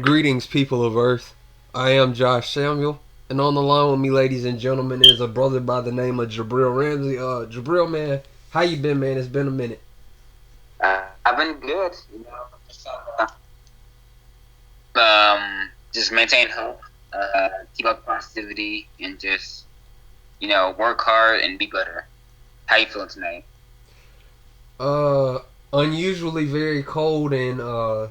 Greetings, people of Earth. I am Josh Samuel, and on the line with me, ladies and gentlemen, is a brother by the name of Jibril Ramsey. Jibril, man, how you been, man? It's been a minute. I've been good, just maintain hope, keep up positivity, and just work hard and be better. How you feeling tonight? Uh, Unusually very cold and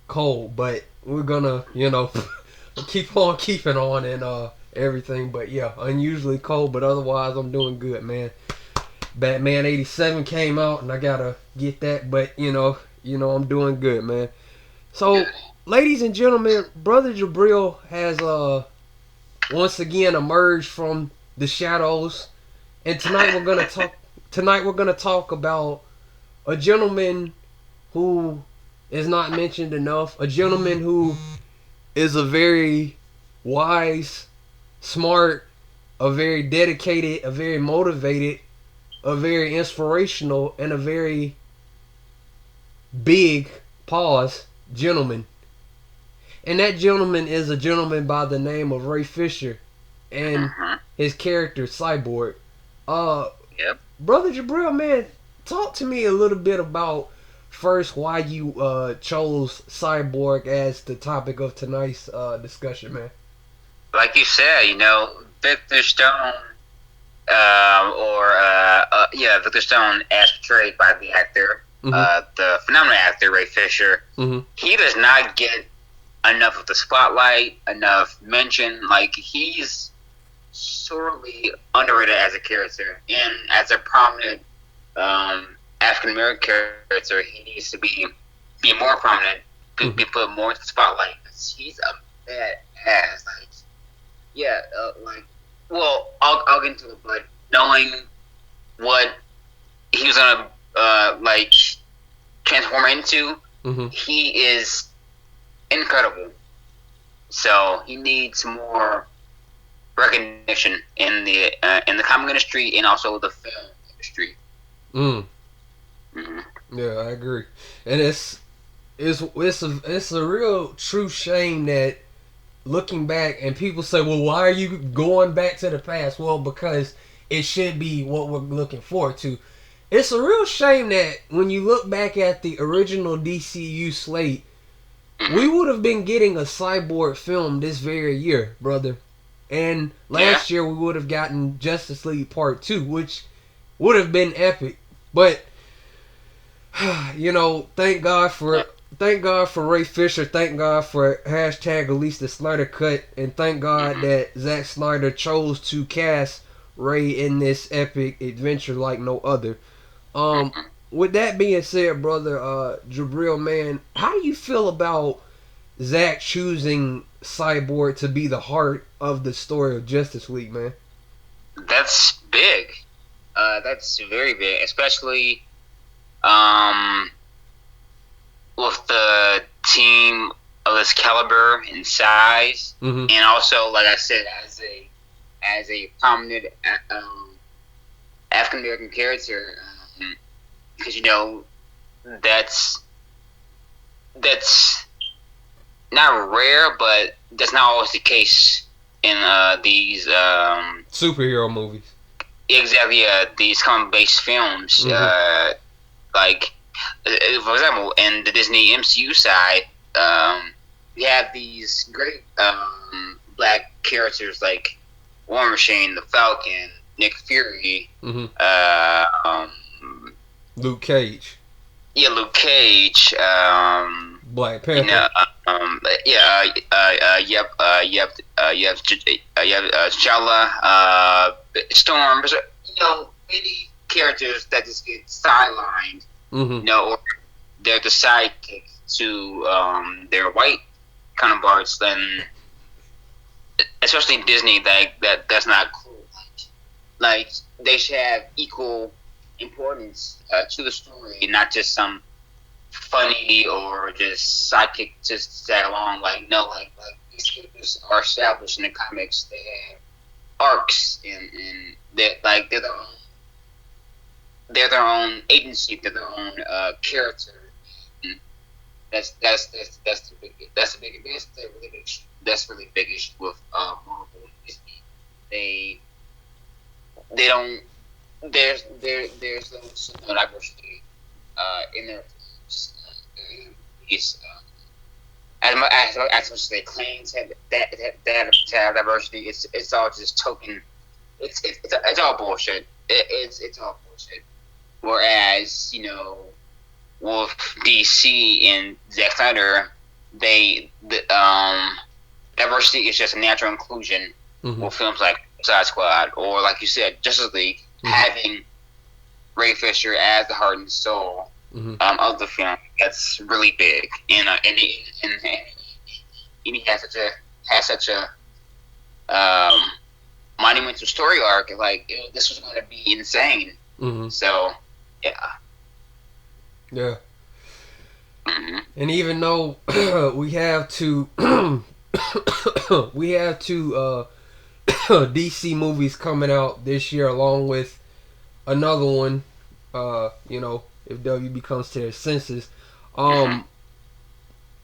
cold, but we're gonna, keep on keeping on and everything. But yeah, unusually cold, but otherwise I'm doing good, man. Batman '87 came out, and I gotta get that. But I'm doing good, man. So, Good. ladies and gentlemen, Brother Jibril has once again emerged from the shadows, and tonight we're gonna talk. Tonight we're gonna talk about a gentleman who is not mentioned enough. A gentleman who is a very wise, smart, a very dedicated, a very motivated, a very inspirational, and a very big pause gentleman. And that gentleman is a gentleman by the name of Ray Fisher and Mm-hmm. his character Cyborg. Uh Yep. Brother Jabril, man, talk to me a little bit about first why you chose Cyborg as the topic of tonight's discussion, man. Like you said, Victor Stone, Victor Stone, as portrayed by the actor, Mm-hmm. the phenomenal actor Ray Fisher. Mm-hmm. He does not get enough of the spotlight, enough mention. Like, he's sorely underrated as a character, and as a prominent African American character, he needs to be more prominent, be put more into the spotlight. He's a badass. Like, yeah, I'll get into it, but knowing what he was gonna transform into, Mm-hmm. he is incredible. So he needs more recognition in the comic industry and also the film industry. Mm. Hmm. Yeah, I agree. And it's a real true shame that looking back and people say, well, why are you going back to the past? Well, because it should be what we're looking forward to. It's a real shame that when you look back at the original DCU slate, we would have been getting a Cyborg film this very year, brother. And Yeah. last year we would have gotten Justice League Part 2, which would have been epic. But thank God for Ray Fisher, thank God for hashtag release the Snyder cut, and thank God Hmm. that Zack Snyder chose to cast Ray in this epic adventure like no other. Um, Hmm. with that being said, brother, Jabril, man, how do you feel about Zack choosing Cyborg to be the heart of the story of Justice League, man? That's big. That's very big, especially um, with the team of this caliber and size, Mm-hmm. and also, like I said, as a prominent African American character, because that's that's not rare, but that's not always the case in these Superhero movies. exactly these comic based films. Mm-hmm. Like, for example, in the Disney MCU side, we have these great black characters like War Machine, the Falcon, Nick Fury, Mm-hmm. uh, um, Luke Cage, yeah, Luke Cage, Black you Panther. know, you have T'Challa, Storm. Many characters that just get sidelined, Mm-hmm. or they're the sidekick to their white counterparts. Then, especially in Disney, that's not cool. Like, they should have equal importance to the story, not just some funny or just sidekick just to tag along. Like, no, like these characters are established in the comics. They have arcs, and they're their own agency, they're their own character. And that's the big that's really big issue with Marvel and Disney. They they don't there's no diversity in their films. It's as much as they claim to have diversity, it's all just token. It's all bullshit. It's all bullshit. Whereas with DC and Zack Snyder, diversity is just a natural inclusion with films like Suicide Squad or, like you said, Justice League, having Ray Fisher as the heart and soul of the film. That's really big, and he has such a monumental story arc. Like this was going to be insane. So yeah. And even though we have two DC movies coming out this year, along with another one, if WB comes to their senses.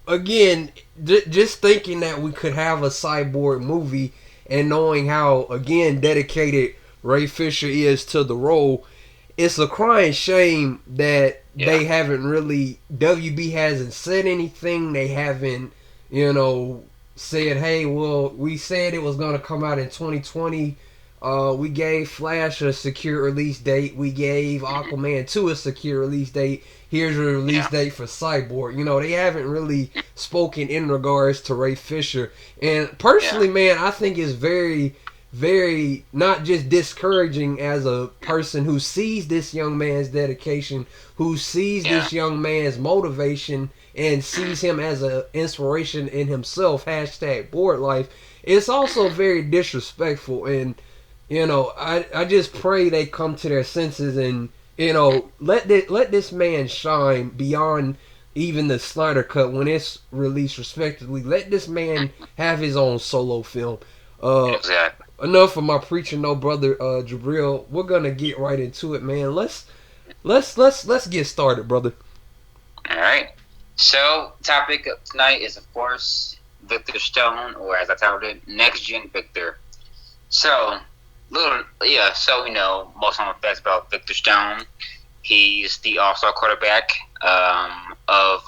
Again, just thinking that we could have a Cyborg movie and knowing how, again, dedicated Ray Fisher is to the role, it's a crying shame that they haven't really, WB hasn't said anything. They haven't, said, hey, well, we said it was going to come out in 2020. We gave Flash a secure release date. We gave Aquaman 2 a secure release date. Here's a release date for Cyborg. They haven't really spoken in regards to Ray Fisher. And personally, man, I think it's very, very not just discouraging as a person who sees this young man's dedication, who sees this young man's motivation, and sees him as an inspiration in himself, #board life. It's also very disrespectful, and I just pray they come to their senses and let this man shine beyond even the Snyder Cut when it's released respectively. Let this man have his own solo film. Exactly. Enough of my preaching, no brother. Jibril, we're gonna get right into it, man. Let's get started, brother. All right. So, topic of tonight is, of course, Victor Stone, or as I titled it, Next Gen Victor. So, most of the facts about Victor Stone. He's the all-star quarterback of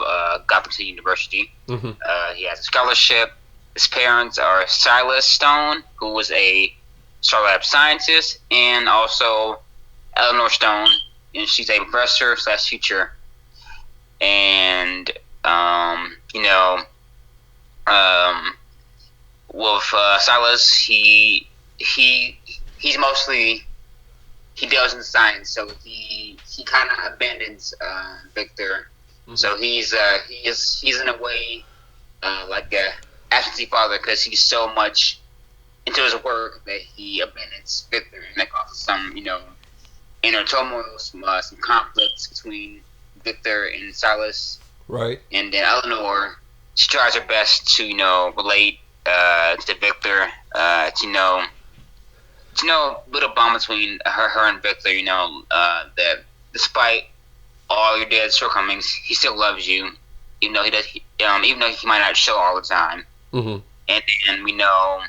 Gotham City University. He has a scholarship. His parents are Silas Stone, who was a Star Lab scientist, and also Eleanor Stone, and she's a professor / teacher. And with Silas, he's mostly he deals in science, so he kind of abandons Victor. So he's in a way like a absentee father, because he's so much into his work that he abandons Victor, and that causes some inner turmoil, some conflicts between Victor and Silas. Right. And then Eleanor, she tries her best to relate to Victor, little bond between her and Victor. That despite all your dad's shortcomings, he still loves you, even though even though he might not show all the time. And we know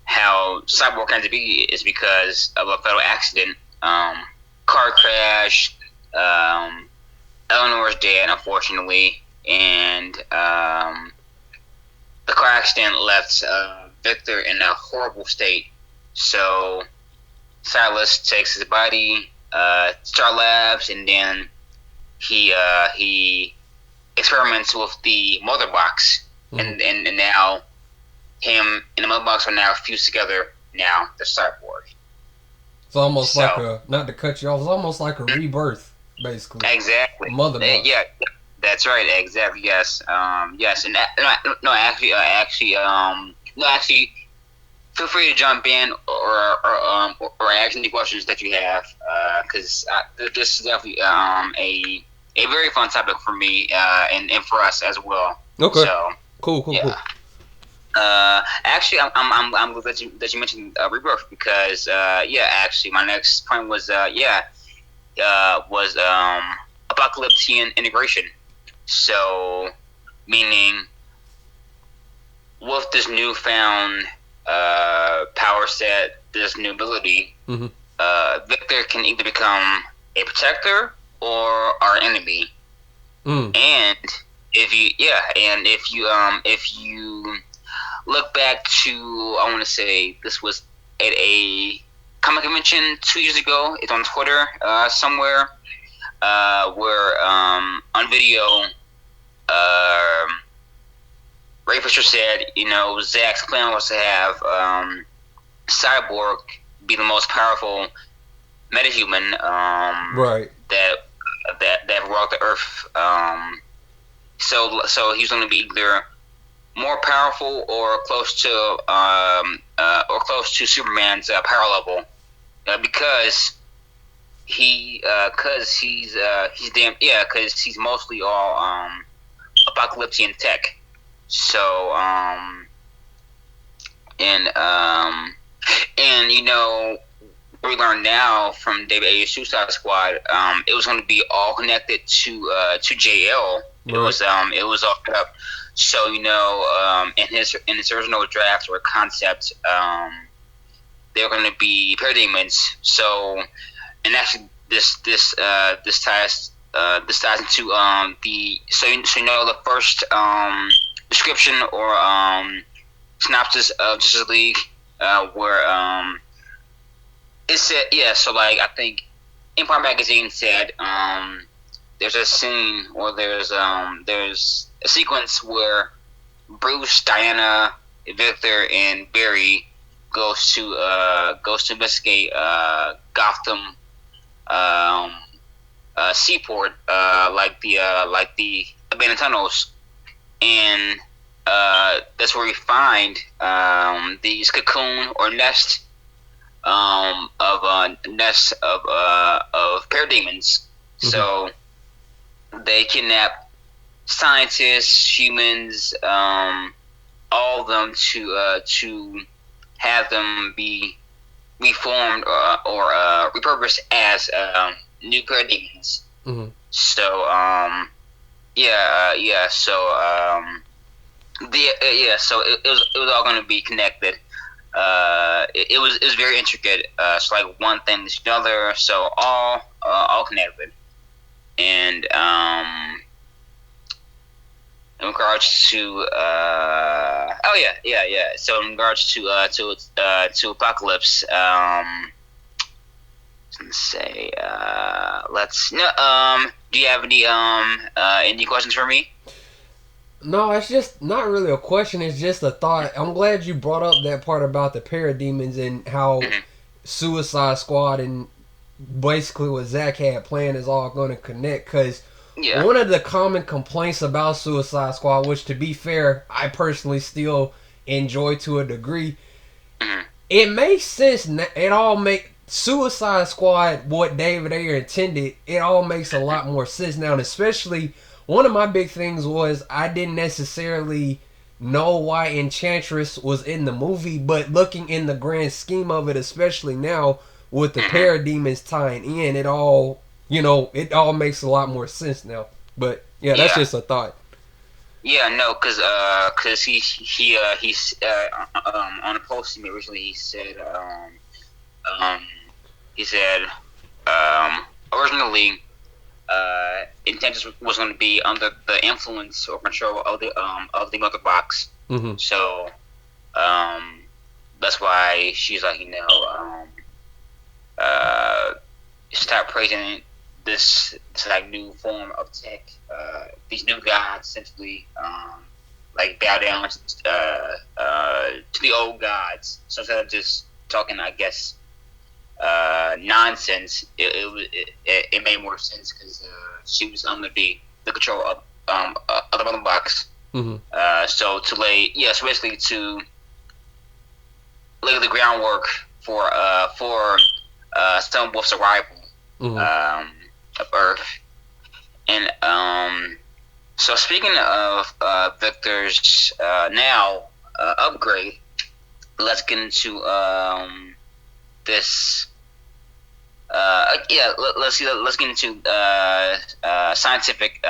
how Cyborg came to be is because of a fatal accident, car crash. Eleanor's dead, unfortunately, and the car accident left Victor in a horrible state. So Silas takes his body to Star Labs, and then he experiments with the mother box, and now him and the mother box are now fused together. Now the Cyborg. It's almost like not to cut you off. It's almost like a rebirth, basically. Exactly. Mother box. Yeah, that's right. Exactly. Yes. Yes. And actually, feel free to jump in or ask any questions that you have, because this is definitely a very fun topic for me and for us as well. Okay. So cool. Actually, I'm glad that you mentioned rebirth, because actually my next point was Apocalyptian integration. So, meaning with this newfound power set, this new ability, Mm-hmm. Victor can either become a protector or our enemy. Mm. And if you look back to, I want to say this was at a comic convention 2 years ago. It's on Twitter somewhere, where on video, Ray Fisher said, Zack's plan was to have Cyborg be the most powerful metahuman Right. that walked the Earth. So he's going to be either more powerful or close to Superman's power level, because because he's mostly all apocalyptic tech. So and we learned now from David Ayer's Suicide Squad, it was going to be all connected to JL. It was all set up. So in his original draft or concept, they're going to be parademons. So, and actually this ties into the first description or synopsis of Justice League, where it said, so like I think Empire Magazine said, there's a scene or there's a sequence where Bruce, Diana, Victor, and Barry goes to investigate Gotham seaport, like the abandoned tunnels, and that's where we find these cocoon or nest of parademons. Mm-hmm. So they kidnap scientists, humans, all of them to have them be reformed or repurposed as new parademons. Mm-hmm. So so it was all going to be connected. It was very intricate. So like one thing leads to another. So all connected. And in regards to So in regards to Apocalypse, let's say do you have any questions for me? No, it's just not really a question. It's just a thought. I'm glad you brought up that part about the parademons and how Suicide Squad and basically what Zack had planned is all going to connect. Because one of the common complaints about Suicide Squad, which to be fair, I personally still enjoy to a degree, it makes sense. It all makes Suicide Squad, what David Ayer intended, it all makes a lot more sense now. And especially, one of my big things was I didn't necessarily know why Enchantress was in the movie, but looking in the grand scheme of it, especially now with the parademons tying in, it all makes a lot more sense now. But that's just a thought. Yeah, no, because he's on a post he made recently. He said originally Enchantress was going to be under the influence or control of the Mother Box. Mm-hmm. So that's why she's like, stop praising this like new form of tech. These new gods essentially like bow down to the old gods. So instead of just talking, I guess, nonsense, it made more sense because she was under the control of the Mother Box. Mm-hmm. So basically to lay the groundwork for Stone Wolf's arrival. Mm-hmm. Of Earth. And so speaking of Victor's now upgrade, let's get into this. Let's get into scientific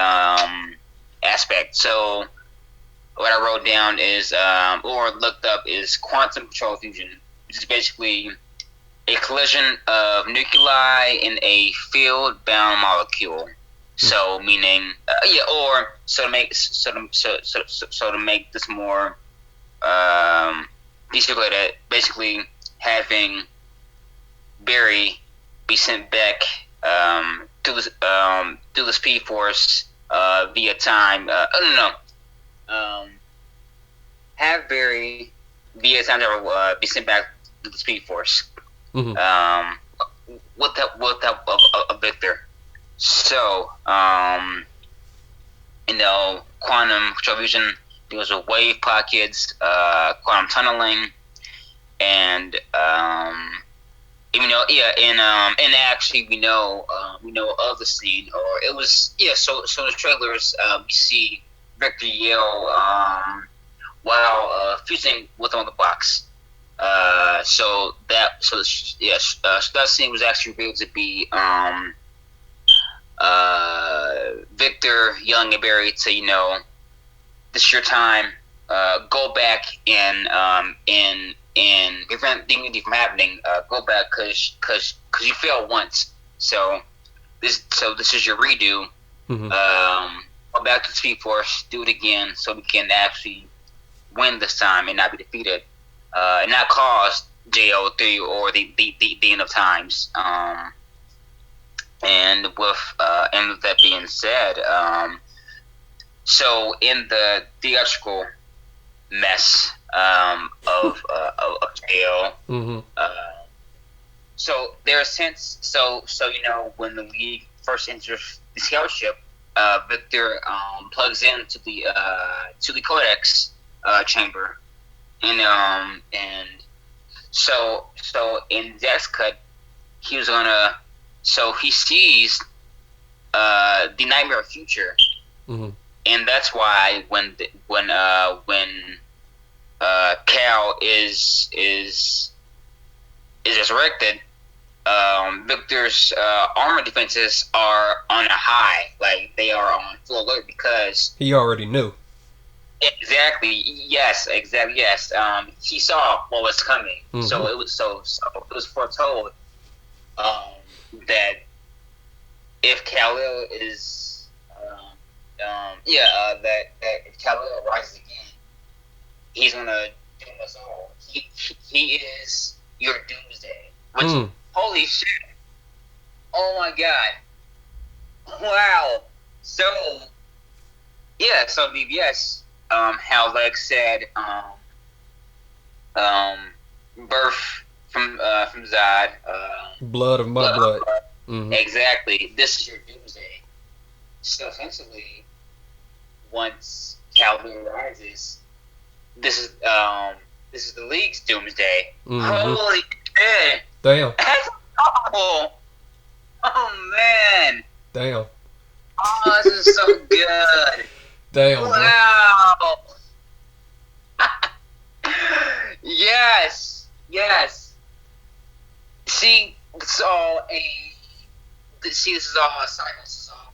aspect. So what I wrote down is, or looked up, is quantum control fusion, which is basically a collision of nuclei in a field-bound molecule. So meaning, or so to make this more desegregated, basically having Barry be sent back through the Speed Force via time. Have Barry via time travel be sent back to the Speed Force. With help of Victor. So, quantum control fusion deals with wave pockets, quantum tunneling, and and actually we know of the scene, or it was So in the trailers, we see Victor yell while fusing with on the box. So that scene was actually revealed to be Victor yelling at Barry to, this is your time, go back and prevent dignity from happening. Go back because you failed once. So this is your redo. Go back to the Speed Force, do it again, so we can actually win this time and not be defeated, and not cause JO3 or the end of times. And with that being said, so in the theatrical mess of JO, so there's sense. So when the League first enters the scout ship, Victor plugs into the codex chamber, and so in Zack's cut, he was gonna. So he sees the nightmare future, and that's why when Cal is resurrected, Victor's armor defenses are on a high, like they are on full alert because he already knew. Exactly. Yes. He saw what was coming, so it was foretold. That if Kal-El is, that if Kal-El rises again, he's gonna doom us all. He is your doomsday. Which, holy shit! Oh my god! Wow. So, BBS, how Lex said, birth from Zod, blood of my blood. Exactly. This is your doomsday. So essentially, once Calvin rises, this is the League's doomsday. Holy shit! Damn. That's awful. Oh man. Damn. Oh, this is so good. Damn. Wow. Yes. See, this is all this is all a cycle. This is all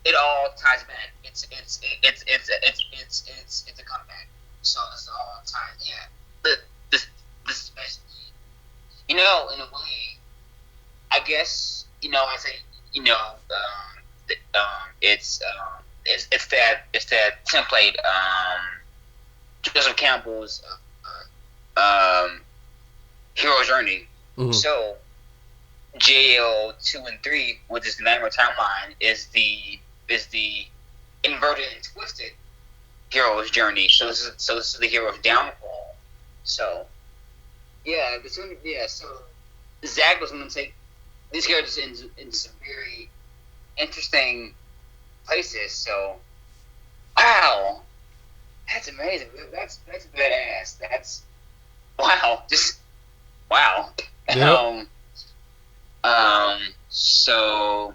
it all ties back. It's a comeback. So it's all ties. Yeah. This is basically, in a way, I guess, I say, it's that template. Joseph Campbell's hero journey. So JL 2 and 3, which is the Nightmare timeline, is the inverted and twisted hero's journey. So this is the hero's downfall. So so Zack was going to take these characters in some very interesting places. So wow, that's amazing. That's badass. That's wow. Just wow. Yep. So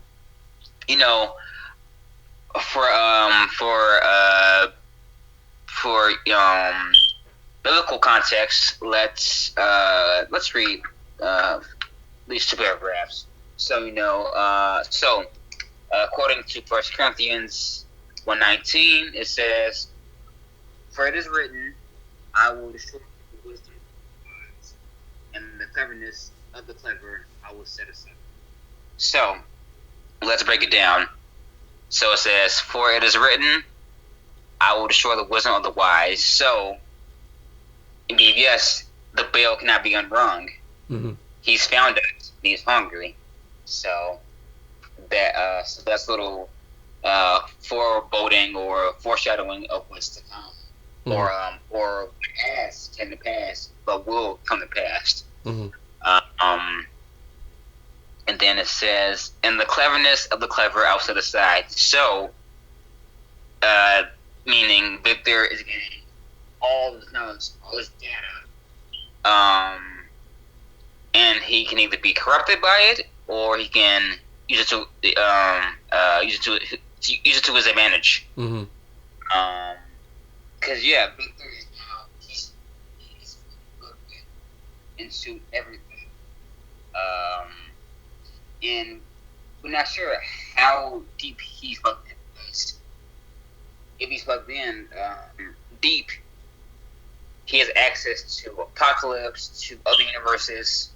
for biblical context, let's read these two paragraphs. So according to 1 Corinthians 119, it says, "For it is written, I will destroy the wisdom of the wise, and the cleverness of the clever I will set aside." So, let's break it down. So it says, "For it is written, I will destroy the wisdom of the wise." So, indeed, yes, the bell cannot be unrung. Mm-hmm. He's found us. He's hungry. So that's a little foreboding or foreshadowing of what's to come, or has come to pass, but will come to pass. Mm-hmm. And then it says, "And the cleverness of the clever I'll set aside." So, meaning Victor is getting all this knowledge, all this data, and he can either be corrupted by it, or he can use it to use it to his advantage. Mm-hmm. Because Victor is now he's plugged into everything. And we're not sure how deep he's plugged in. If he's plugged in deep, he has access to Apocalypse, to other universes.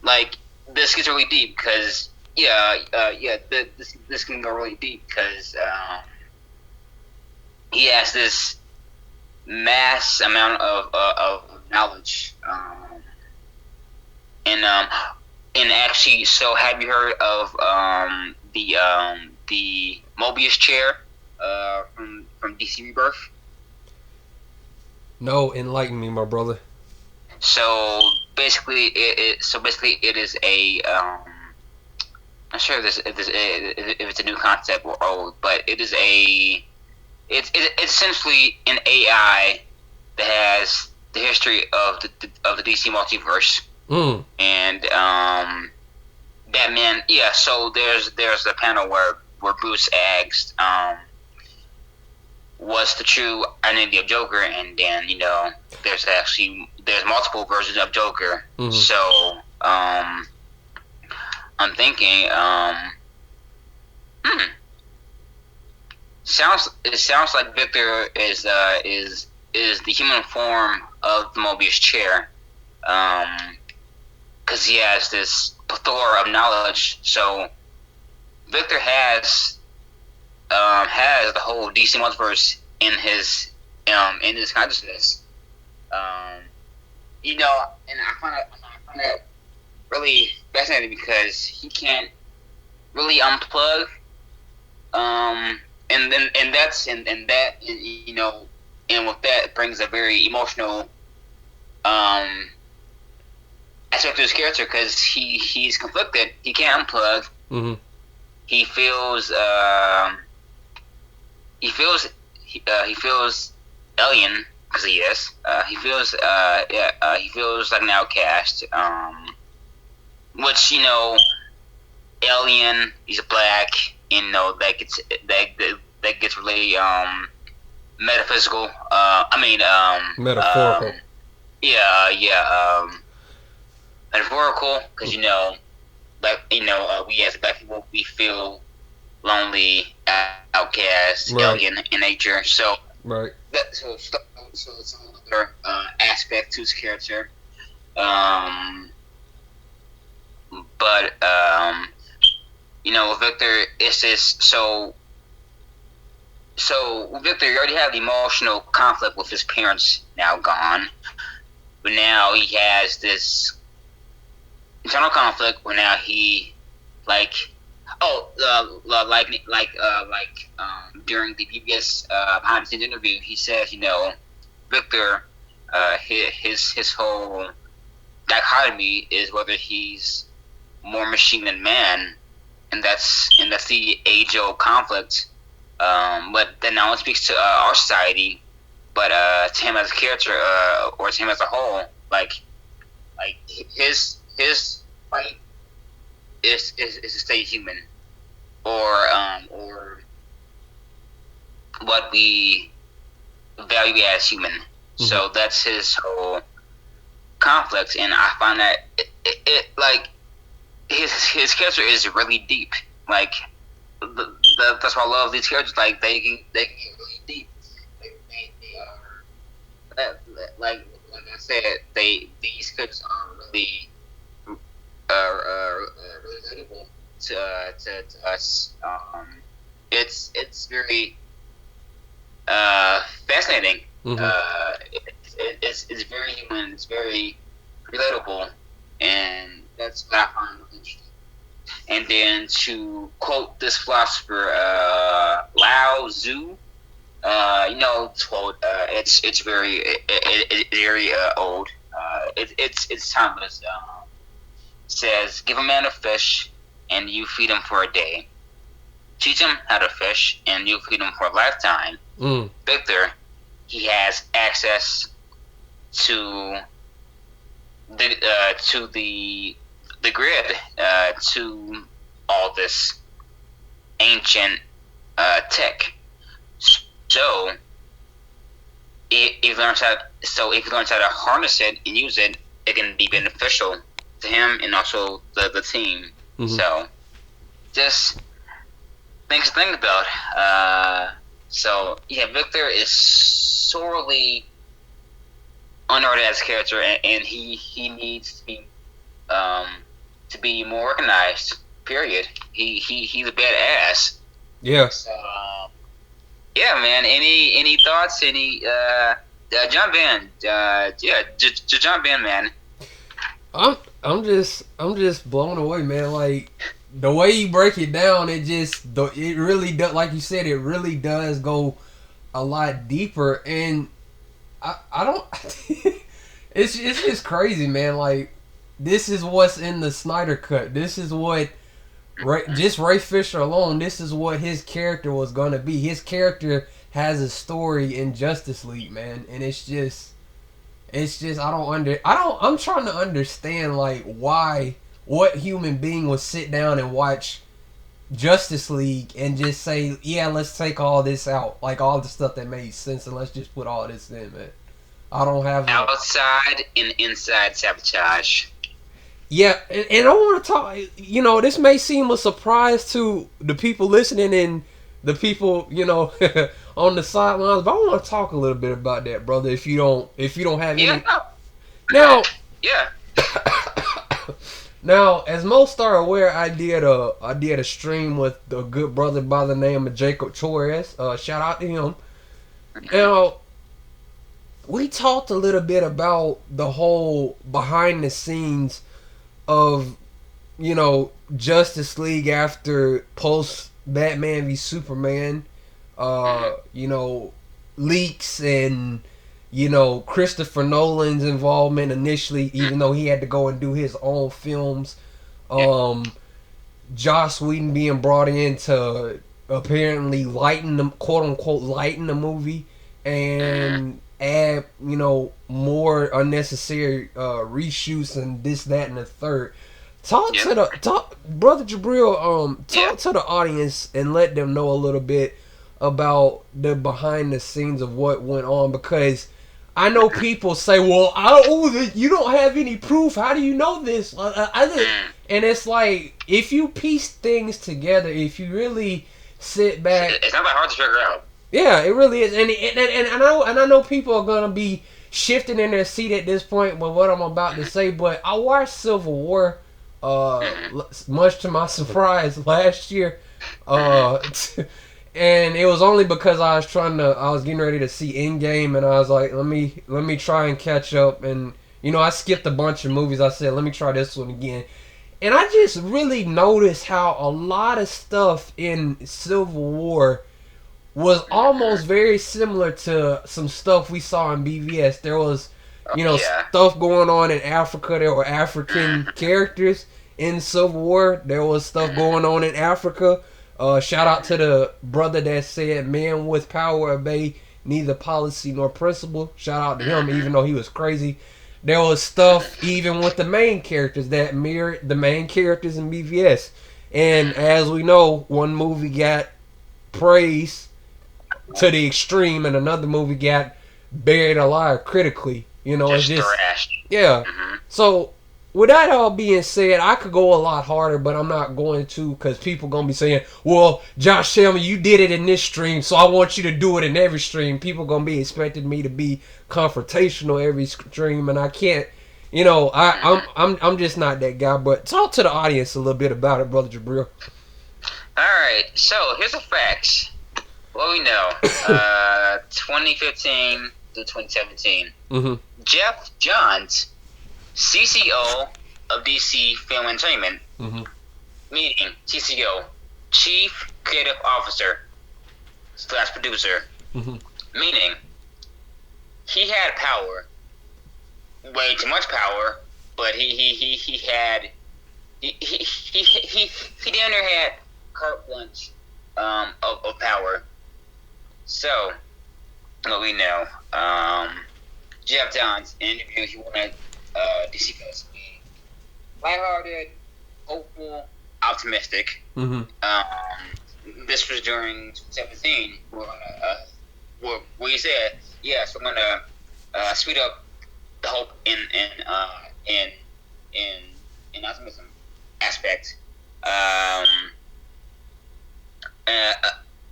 Like, this gets really deep because this can go really deep because he has this mass amount of knowledge. And actually, so have you heard of the Mobius chair from DC Rebirth? No, enlighten me, my brother. So basically, it is a I'm not sure if it's a new concept or old, but it's essentially an AI that has the history of the DC multiverse. And Batman. Yeah, so there's a panel where Bruce asked what's the true identity of Joker, and then there's multiple versions of Joker. Mm-hmm. So I'm thinking it sounds like Victor is the human form of the Mobius chair, because he has this plethora of knowledge. So Victor has the whole DC multiverse in his consciousness. And I find that really fascinating because he can't really unplug. And with that it brings a very emotional aspect to his character because he's conflicted. He can't unplug. Mm-hmm. He feels alien because he is. He feels like an outcast. Which alien. He's black. That gets really metaphysical. Metaphorical. Metaphorical because we as black people, we feel lonely, outcast, right. alien in nature. So right. So it's another aspect to his character. But Victor is this so Victor, you already have the emotional conflict with his parents now gone, but now he has this internal conflict where now he during the PBS behind the scenes interview, he says Victor, his whole dichotomy is whether he's more machine than man, and that's the age-old conflict. But that not only speaks to our society, but to him as a character, or to him as a whole, like his fight is to stay human, or what we value as human. Mm-hmm. So that's his whole conflict, and I find that it his character is really deep. Like that's why I love these characters. Like they can get really deep. They are like I said, these characters are really relatable to us. It's very fascinating. Mm-hmm. It's very human. It's very relatable, and that's what I find interesting. And then to quote this philosopher, Lao Tzu, it's quote. It's very very old. It's timeless. Says, give a man a fish, and you feed him for a day. Teach him how to fish, and you feed him for a lifetime. Victor, he has access to the grid, to all this ancient tech. So if he learns how to harness it and use it, it can be beneficial to him and also the team. Mm-hmm. So just things to think about. So yeah, Victor is sorely underrated as a character, and he needs to be more organized. Period. He's a badass. Yeah. So yeah, man. Any thoughts? Any jump in? Just jump in, man. I'm just blown away, man. Like the way you break it down, it really does, like you said, it really does go a lot deeper. And I don't. it's just crazy, man. Like this is what's in the Snyder cut. This is what just Ray Fisher alone. This is what his character was gonna be. His character has a story in Justice League, man, and it's just I'm trying to understand like what human being would sit down and watch Justice League and just say, yeah, let's take all this out, like all the stuff that made sense, and let's just put all this in, man. I don't have outside and inside sabotage. Yeah, and I want to talk. This may seem a surprise to the people listening and the people on the sidelines, but I want to talk a little bit about that, brother. If you don't have any. Now. Yeah. Now, as most are aware, I did a stream with a good brother by the name of Jacob Torres. Shout out to him. Now, we talked a little bit about the whole behind the scenes of, Justice League after post Batman v Superman, leaks and, Christopher Nolan's involvement initially, even though he had to go and do his own films. Joss Whedon being brought in to apparently quote unquote lighten the movie and add, more unnecessary reshoots and this, that, and the third. Talk Brother Jibril, talk to the audience and let them know a little bit about the behind the scenes of what went on, because I know people say, well, you don't have any proof. How do you know this? And it's like, if you piece things together, if you really sit back, it's not that hard to figure out. Yeah, it really is. And I know people are gonna be shifting in their seat at this point with what I'm about to say, but I watched Civil War, much to my surprise last year, and it was only because I was getting ready to see Endgame, and I was like, let me try and catch up, and I skipped a bunch of movies. I said, let me try this one again. And I just really noticed how a lot of stuff in Civil War was almost very similar to some stuff we saw in BVS. There was, stuff going on in Africa. There were African characters in Civil War. There was stuff going on in Africa. Shout out to the brother that said, "Man with power obey neither policy nor principle." Shout out to him, even though he was crazy. There was stuff even with the main characters that mirrored the main characters in BVS. And as we know, one movie got praise to the extreme, and another movie got buried alive critically. It's just trash. Yeah. So with that all being said, I could go a lot harder, but I'm not going to because people gonna be saying, "Well, Josh Shelman, you did it in this stream, so I want you to do it in every stream." People gonna be expecting me to be confrontational every stream, and I can't. I'm just not that guy. But talk to the audience a little bit about it, brother Jibril. All right, so here's the facts. What we know, 2015 to 2017, Jeff Johns, CCO of DC Film Entertainment, meaning CCO, Chief Creative Officer / producer, meaning he had power, way too much power, but he damn near had carte blanche of power. So, what we know, Jeff Johns, in an interview, he wanted DC fans to be lighthearted, hopeful, optimistic. This was during 2017, where he said, "Yes, we're gonna speed up the hope in optimism aspect."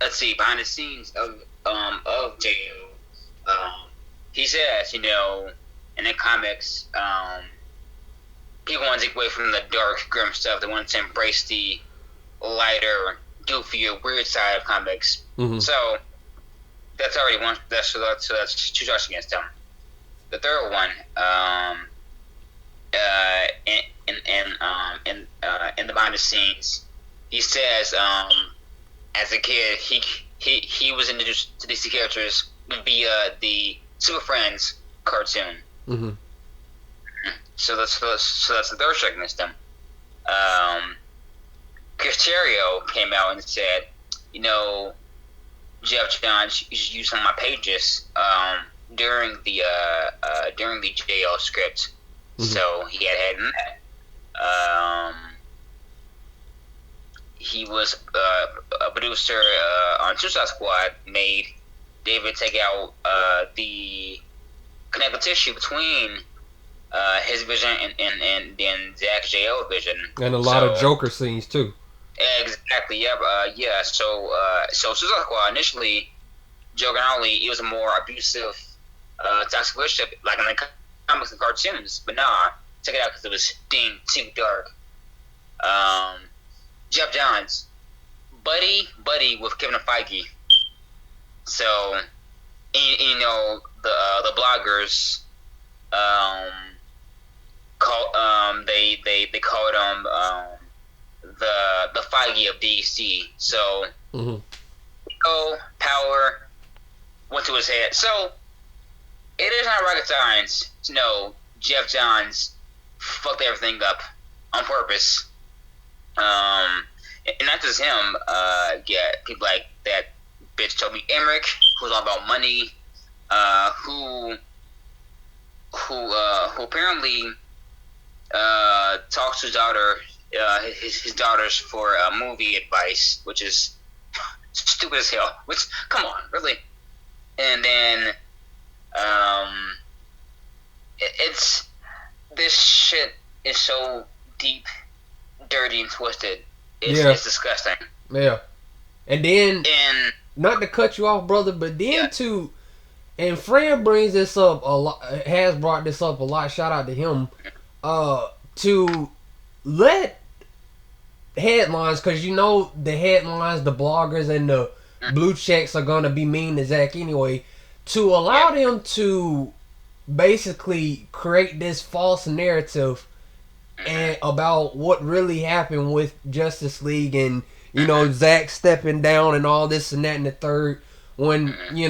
Let's see, behind the scenes of JO, he says, in the comics, people want to take away from the dark, grim stuff. They want to embrace the lighter, goofier, weird side of comics. So that's already one. That's two charges against him. The third one, in the behind the scenes, he says, as a kid, he was introduced to DC characters via the Super Friends cartoon. So that's the third strike against him. Cristerio came out and said, Jeff Johns, you should use some of my pages during the JL script. So he had in that. He was a producer on Suicide Squad, made David take out the connective tissue between his vision and Zack's JL vision. And a lot of Joker scenes, too. Exactly, yeah. So Suicide Squad, initially, Joker and Ollie, it was a more abusive, toxic relationship, like in the comics and cartoons. But nah, check it out because it was deemed too dark. Jeff Johns, buddy with Kevin Feige. So, the bloggers, they called him the Feige of DC. So, power went to his head. So, it is not rocket science to know Jeff Johns fucked everything up on purpose. And not just him, people like that bitch Toby Emmerich, who's all about money, who apparently talks to his daughter, his daughters for movie advice, which is stupid as hell. Which, come on, really? And then, it's this shit is so deep, dirty, and twisted. It's disgusting. Yeah. And then, not to cut you off, brother, but then and Fran brings this up a lot, has brought this up a lot, shout out to him, to let headlines, because the headlines, the bloggers, and the blue checks are going to be mean to Zack anyway, to allow them to basically create this false narrative and about what really happened with Justice League and Zack stepping down and all this and that and the third, when we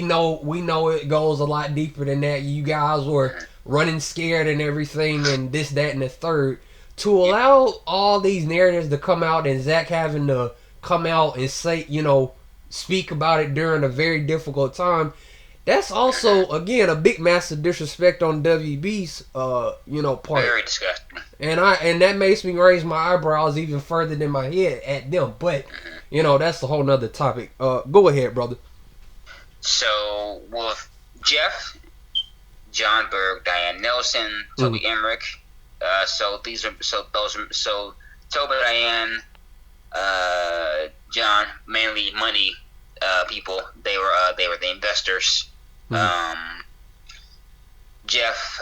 know it goes a lot deeper than that. You guys were running scared and everything and this, that, and the third, to allow all these narratives to come out and Zack having to come out and say, speak about it during a very difficult time. That's also, again, a big massive disrespect on WB's, part. Very disgusting. And that makes me raise my eyebrows even further than my head at them. But, that's a whole nother topic. Go ahead, brother. So, with Jeff, John Berg, Diane Nelson, Toby Emmerich, So Toby, Diane, John, mainly money people. They were the investors. Mhm. Jeff,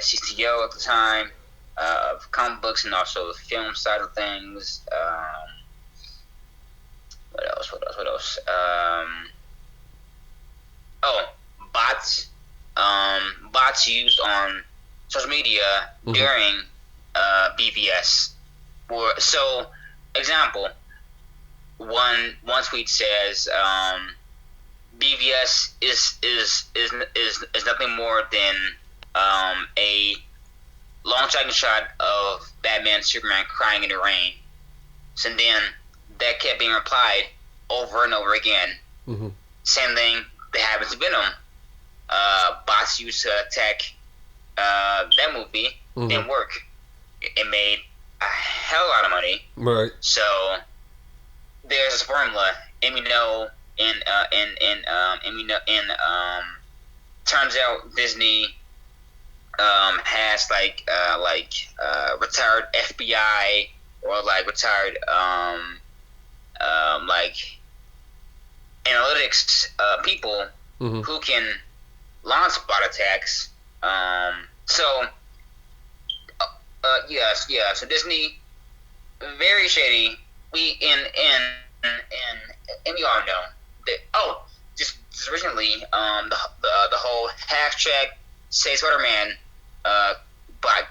CTO at the time of comic books and also the film side of things. What else? Oh, bots. Bots used on social media Mhm. during BVS. So, example, one tweet says BVS is nothing more than a long shot of Batman Superman crying in the rain. So then that kept being replied over and over again. Mhm. Same thing that happens to Venom. Bots used to attack that movie. Mhm. Didn't work. It made a hell lot of money. Right. So there's this formula, and we know, turns out Disney has retired FBI or like retired like analytics people Mhm. who can launch bot attacks. So So Disney very shady. And we all know that. Oh, just recently, the whole hashtag Say Spider-Man bot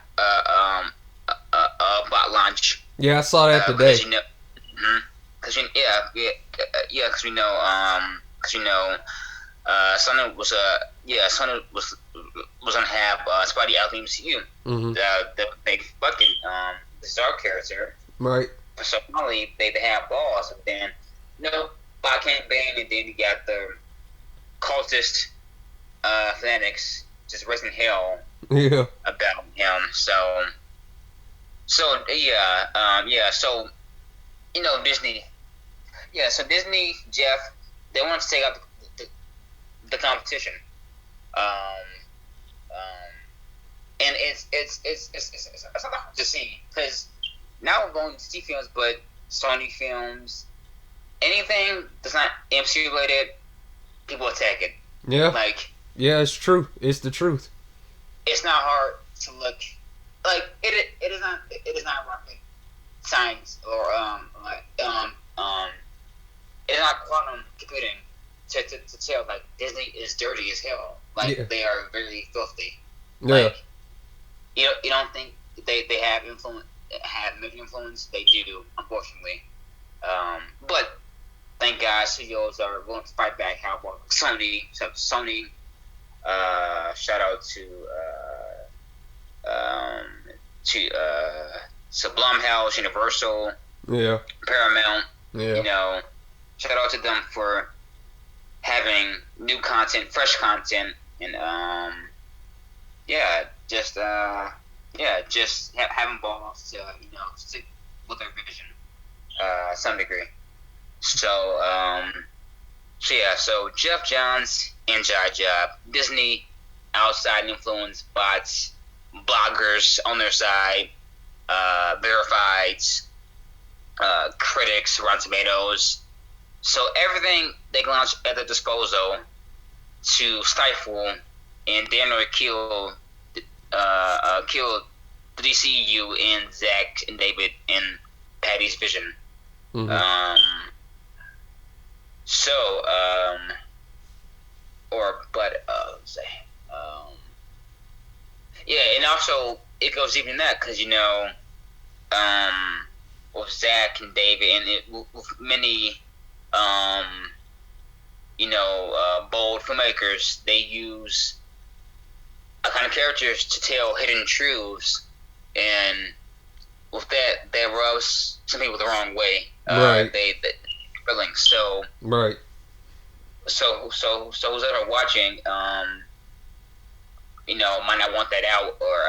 bot launch. Yeah, I saw that today. Because you know, because because we know, Sony was gonna have Spidey out in the MCU, Mhm. the big fucking bizarre character. Right. So finally they have balls, and then bot campaign, and then you got the cultist fanatics just raising hell Yeah. about him. So Disney. Yeah, so Disney, Jeff, they want to take out the competition. Um, and it's not hard to see because now we're going to see films, but Sony films, anything that's not MCU related, people attack it. Yeah. Like, yeah, it's true. It's the truth. It's not hard to look like it is not rocket science or it's not quantum computing to tell like Disney is dirty as hell. Like they are very filthy. Yeah. Like you don't think they have major influence? They do, unfortunately. But thank God studios are willing to fight back. How about Sony? So Sony, shout out to Blumhouse, Universal, Yeah. Paramount. Yeah. Shout out to them for having new content, fresh content, and just having balls to stick with their vision, some degree. So so Jeff Johns inside job, Disney outside influence, bots, bloggers on their side, verifieds, critics, Rotten Tomatoes. So everything they can launch at their disposal to stifle and damn kill the DCEU and Zack and David and Patty's vision. Mhm. And also it goes even that because with Zack and David and with many bold filmmakers, they use a kind of characters to tell hidden truths, and with that rubs some people the wrong way. Right. They feeling so. Right. So who's ever watching, might not want that out, or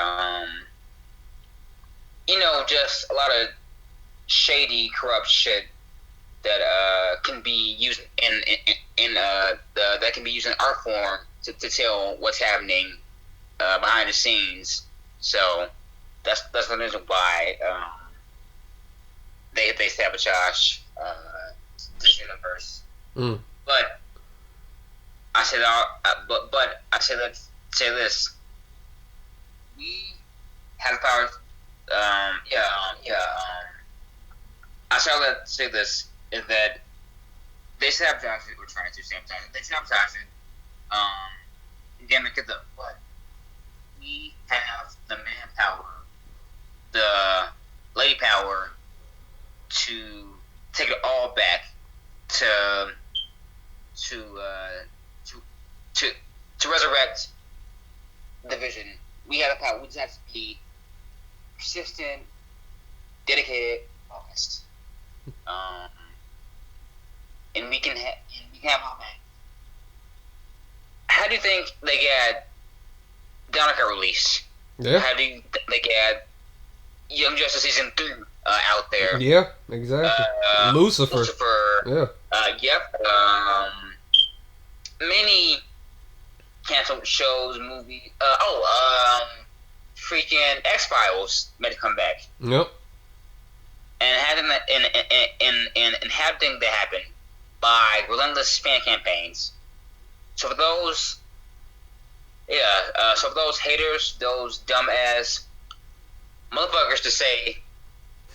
just a lot of shady, corrupt shit that can be used that can be used in art form to tell what's happening behind the scenes. So that's the reason why they sabotage this universe. Mm. But I said, but I said, let's say this: we have the power. I said, let's say this is that they sabotage it. We're trying to sabotage it. They sabotage it. Again, look at but we have the manpower, the lady power to take it all back to resurrect the vision. We have the power. We just have to be persistent, dedicated, focused, and we can have our back. How do you think they get Danica released? Yeah. How do you think they get Young Justice season 3 out there? Yeah, exactly. Lucifer. Yeah. Yep. Many canceled shows, movies. Freaking X-Files meant to come back. Yep. And having that and having that happen by relentless fan campaigns. So for those haters, those dumbass motherfuckers to say,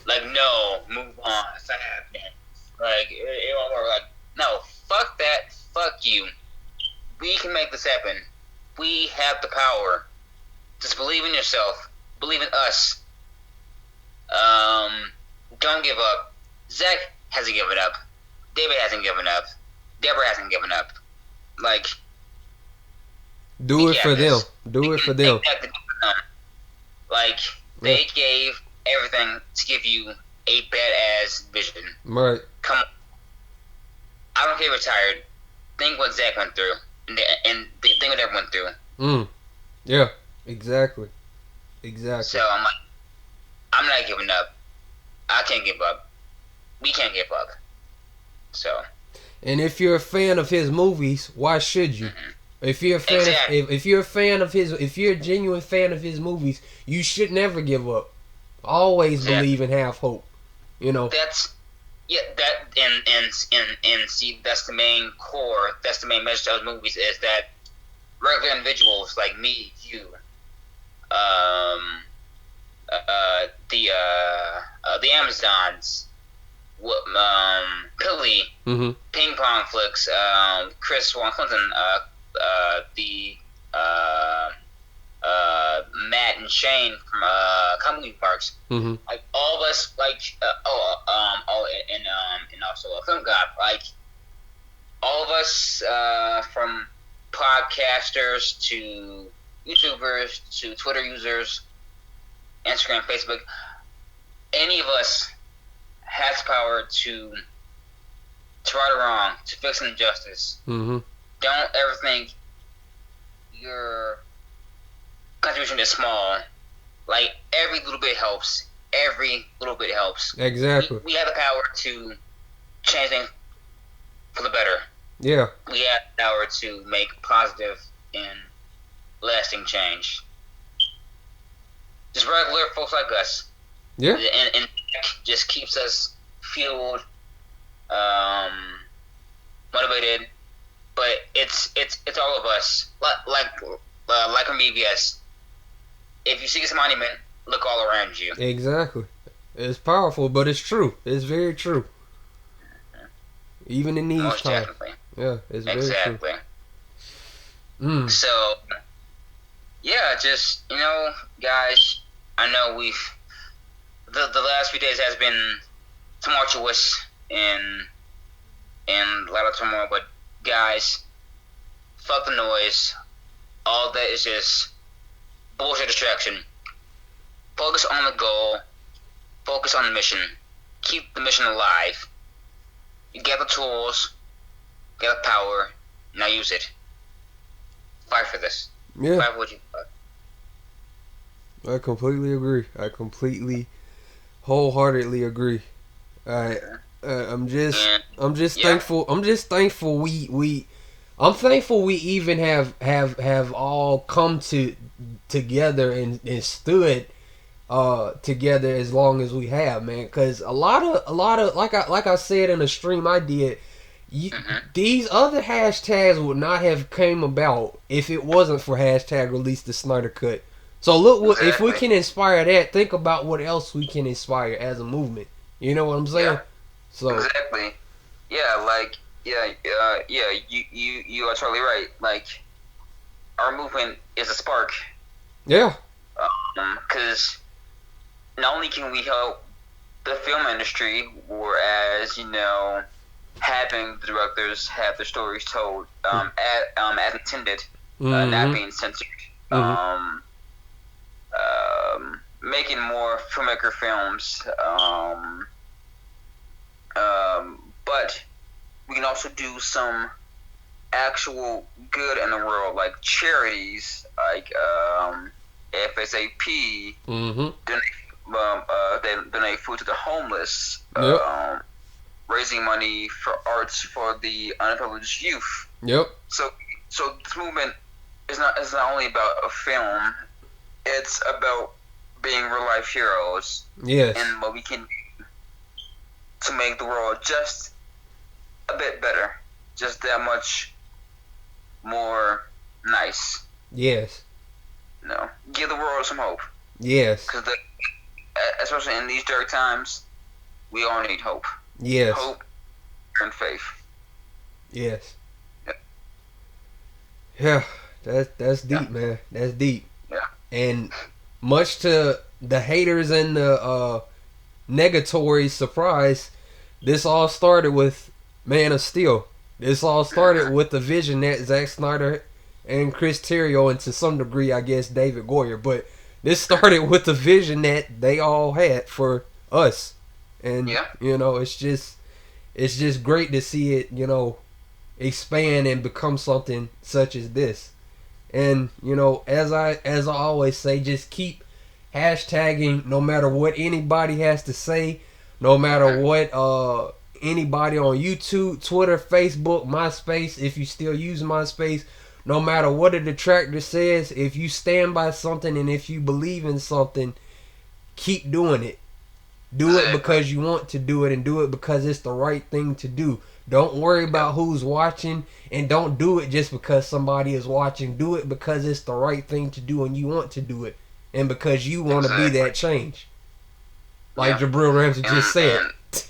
like, no, move on, it's not happening. Like, it won't work. Like, no, fuck that, fuck you. We can make this happen. We have the power. Just believe in yourself. Believe in us. Don't give up. Zack hasn't given up. David hasn't given up. Deborah hasn't given up. Like, do it for them. Do it for them. Like, they gave everything to give you a badass vision. Right. Come on. I don't care if you're tired. Think what Zack went through. And think what everyone went through. Yeah. Exactly. So I'm not giving up. I can't give up. We can't give up. So. And if you're a fan of his movies, why should you? Mm-hmm. If you're a fan, if you're a fan of his, if you're a genuine fan of his movies, you should never give up. Always believe and have hope. You know. And see, that's the main core. That's the main message of those movies, is that regular individuals like me, you, the Amazons, Pilly, Ping Pong Flicks, Chris Juan Clinton, Matt and Shane from Comedy Parks, like all of us, like and also a Film God, like all of us, from podcasters to YouTubers to Twitter users, Instagram, Facebook, any of us has power to right or wrong, to fix an injustice. Don't ever think your contribution is small. Like, every little bit helps. Every little bit helps. Exactly. We have the power to change things for the better. Yeah. We have the power to make positive and lasting change. Just regular folks like us. Yeah. And just keeps us fueled, motivated. But it's all of us. Like from EVS. If you see this monument, look all around you. Exactly. It's powerful, but it's true. It's very true. Even in these times. Definitely. Yeah, it's very true. So, yeah, just, guys, I know the last few days has been tumultuous and a lot of turmoil, but guys, fuck the noise. All that is just bullshit distraction. Focus on the goal. Focus on the mission. Keep the mission alive. You get the tools. Get the power. Now use it. Fight for this. Yeah. Fight for what you got. I completely agree. I completely, wholeheartedly agree. I'm just thankful. I'm just thankful I'm thankful we even have all come together and stood together as long as we have, man. Because a lot of like I said in a stream I did, these other hashtags would not have came about if it wasn't for hashtag release the Snyder Cut. So look, if we can inspire that, think about what else we can inspire as a movement. You know what I'm saying? Yeah. So Exactly. Yeah, like you are totally right. Like our movement is a spark. yeah, Because not only can we help the film industry, whereas having the directors have their stories told as intended, not being censored. Making more filmmaker films, but we can also do some actual good in the world, like charities, like FSAP, donate food to the homeless, raising money for arts for the underprivileged youth. Yep. So this movement is not only about a film; it's about being real life heroes. Yes. And what we can do to make the world just a bit better, just that much more nice. Yes. Give the world some hope. Yes. Because especially in these dark times, we all need hope. Yes. Hope and faith. Yes. Yeah, that's deep, man. That's deep. Yeah. And much to the haters and the negatories' surprise, this all started with Man of Steel. This all started with the vision that Zack Snyder and Chris Terrio, and to some degree, I guess, David Goyer. But this started with the vision that they all had for us. And, it's just great to see it, expand and become something such as this. And, as I always say, just keep hashtagging no matter what anybody has to say, no matter what anybody on YouTube, Twitter, Facebook, MySpace, if you still use MySpace, no matter what a detractor says, if you stand by something and if you believe in something, keep doing it. Do it because you want to do it, and do it because it's the right thing to do. Don't worry about who's watching, and don't do it just because somebody is watching. Do it because it's the right thing to do and you want to do it, and because you want to be that change. Like Jibril Ramsey just said.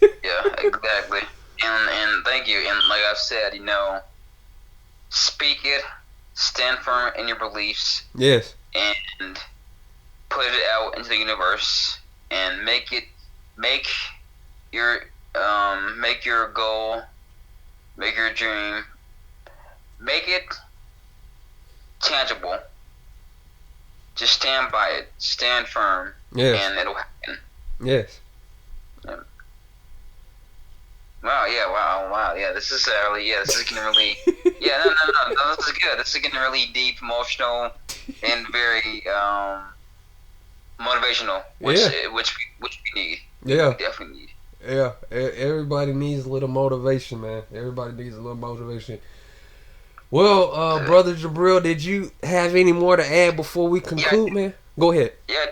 Yeah, exactly. And thank you. And like I've said, speak it, stand firm in your beliefs. Yes. And put it out into the universe, and make your goal, make your dream, make it tangible. Just stand by it, stand firm, and it'll happen. Yes. Yeah. Wow, yeah, this is this is getting really, no, this is good. This is getting really deep, emotional, and very motivational, which we need. Yeah. We definitely need. Yeah, everybody needs a little motivation, man. Everybody needs a little motivation. Well, Brother Jibril, did you have any more to add before we conclude, man? Go ahead. Yeah,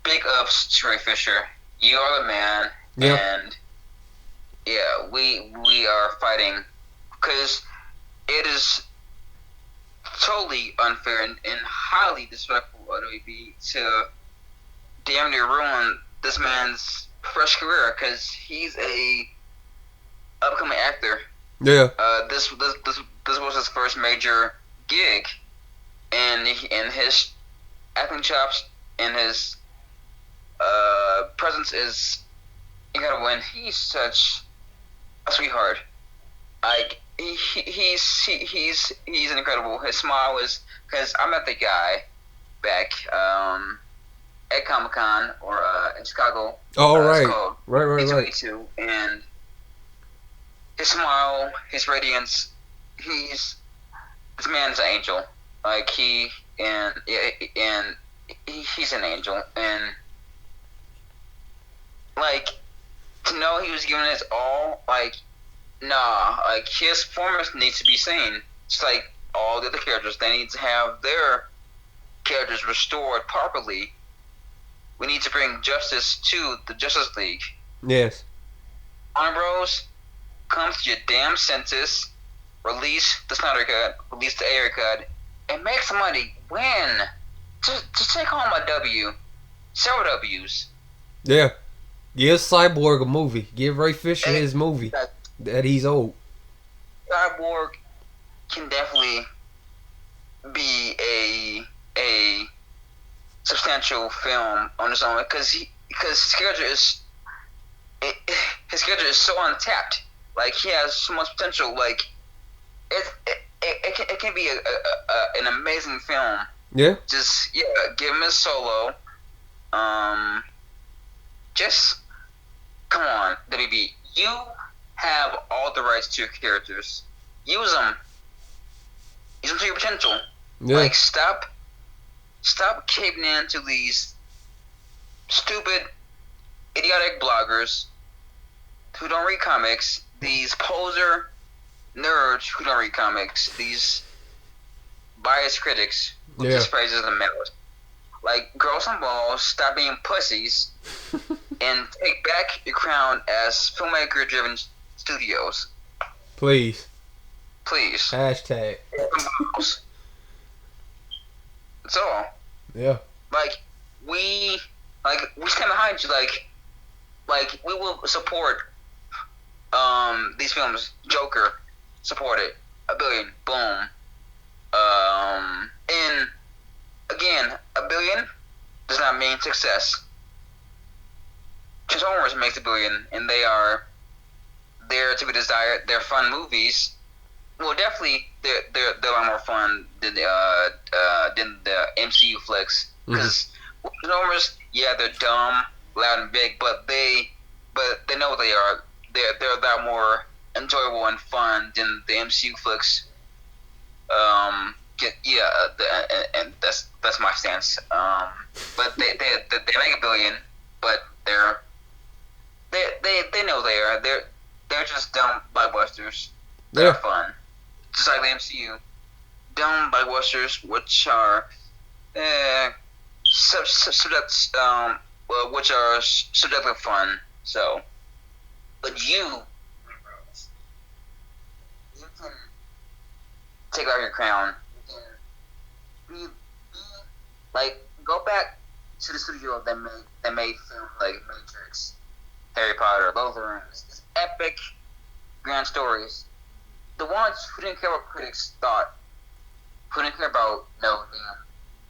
big ups to Ray Fisher. You are the man, and we are fighting because it is totally unfair and highly disrespectful of WB to damn near ruin this man's fresh career because he's a upcoming actor. Yeah. This was his first major gig, and his acting chops and his presence is incredible. And he's such a sweetheart. Like he's incredible. His smile is because I met the guy back at Comic-Con or in Chicago. Oh right, right. And his smile, his radiance, this man's an angel. Like he's an angel, and like to know he was giving his all, like his performance needs to be seen. Just like all the other characters, they need to have their characters restored properly, we need to bring justice to the Justice League. Yes. Warner Bros., come to your damn senses, release the Snyder Cut, release the Ayer Cut, and make some money. Win. Just take home a W. Several W's. Yeah. Give Cyborg a movie. Give Ray Fisher his movie that he's owed. Cyborg can definitely be a substantial film on its own because his character is so untapped. Like, he has so much potential. Like, it can be an amazing film. Yeah. Just give him a solo. Just come on, WB. You have all the rights to your characters. Use them. Use them to your potential. Yeah. Like, stop caving in to these stupid, idiotic bloggers who don't read comics. These poser nerds who don't read comics. These biased critics who just praises the merit. Like, grow some balls, stop being pussies, and take back your crown as filmmaker-driven studios. Please. Hashtag. That's all. Yeah. Like, we stand behind you. Like we will support these films. Joker, support it. $1 billion, boom. And again, $1 billion does not mean success. Transformers makes $1 billion, and they are there to be desired. They're fun movies. Well, definitely, they're a lot more fun than the MCU flicks. Because Transformers, they're dumb, loud, and big, but they know what they are. They're a lot more enjoyable and fun than the MCU flicks. And that's my stance. But they make $1 billion, but they know they are. They're just dumb blockbusters. They're fun, just like the MCU. Dumb blockbusters, which are subjective fun. So, but you can take off your crown. You can like, go back to the studio that made films like Matrix, Harry Potter, Lord of the Rings. These epic, grand stories. The ones who didn't care what critics thought, who didn't care about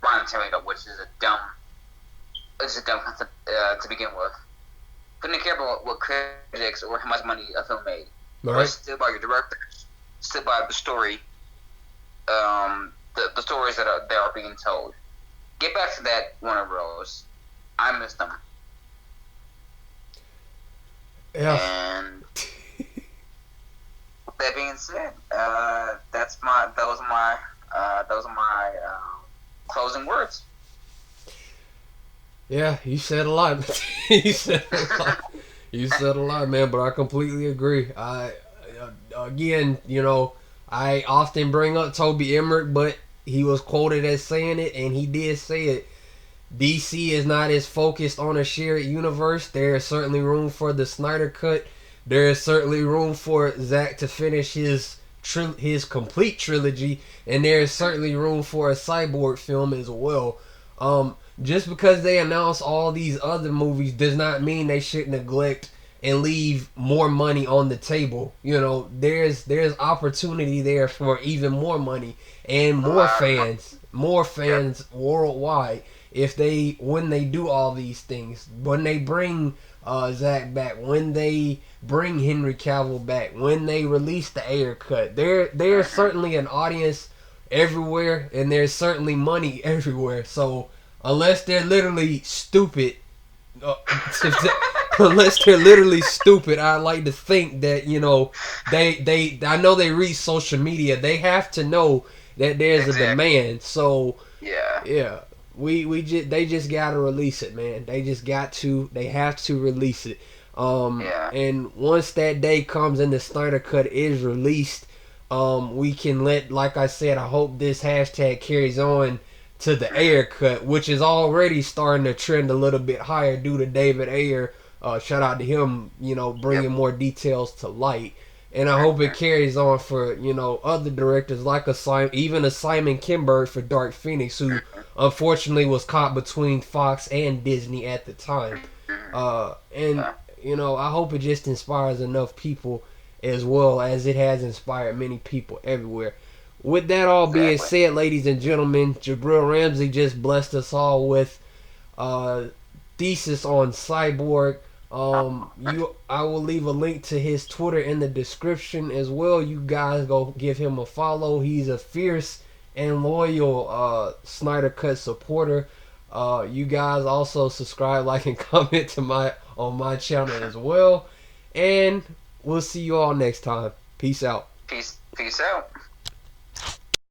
Rotten Tomato, which is a dumb concept to begin with. Who didn't care about what critics or how much money a film made. Right. But still by your directors, still by the story, the stories that are being told. Get back to that, Warner Bros. I miss them. Yeah. And that being said, those are my closing words. Yeah, you said a lot. You said a lot, man. But I completely agree. Again, I often bring up Toby Emmerich, but he was quoted as saying it, and he did say it. DC is not as focused on a shared universe. There is certainly room for the Snyder Cut. There is certainly room for Zack to finish his complete trilogy, and there is certainly room for a Cyborg film as well. Just because they announce all these other movies does not mean they should neglect and leave more money on the table. There's opportunity there for even more money and more fans worldwide. When they do all these things, when they bring Zack back, when they bring Henry Cavill back, when they release the Ayer cut, there's certainly an audience everywhere, and there's certainly money everywhere. So unless they're literally stupid, I like to think that I know they read social media. They have to know that there's a demand. So yeah. They just gotta release it, man. They have to release it. And once that day comes and the Snyder Cut is released, we can like I said, I hope this hashtag carries on to the Ayer cut, which is already starting to trend a little bit higher due to David Ayer. Shout out to him, bringing more details to light. And I hope it carries on for, other directors like even a Simon Kinberg for Dark Phoenix, who unfortunately was caught between Fox and Disney at the time. I hope it just inspires enough people as well as it has inspired many people everywhere. With that all being said, ladies and gentlemen, Jibril Ramsey just blessed us all with thesis on Cyborg. I will leave a link to his Twitter in the description as well. You guys go give him a follow. He's a fierce and loyal Snyder Cut supporter. You guys also subscribe, like, and comment on my channel as well. And we'll see you all next time. Peace out. Peace out.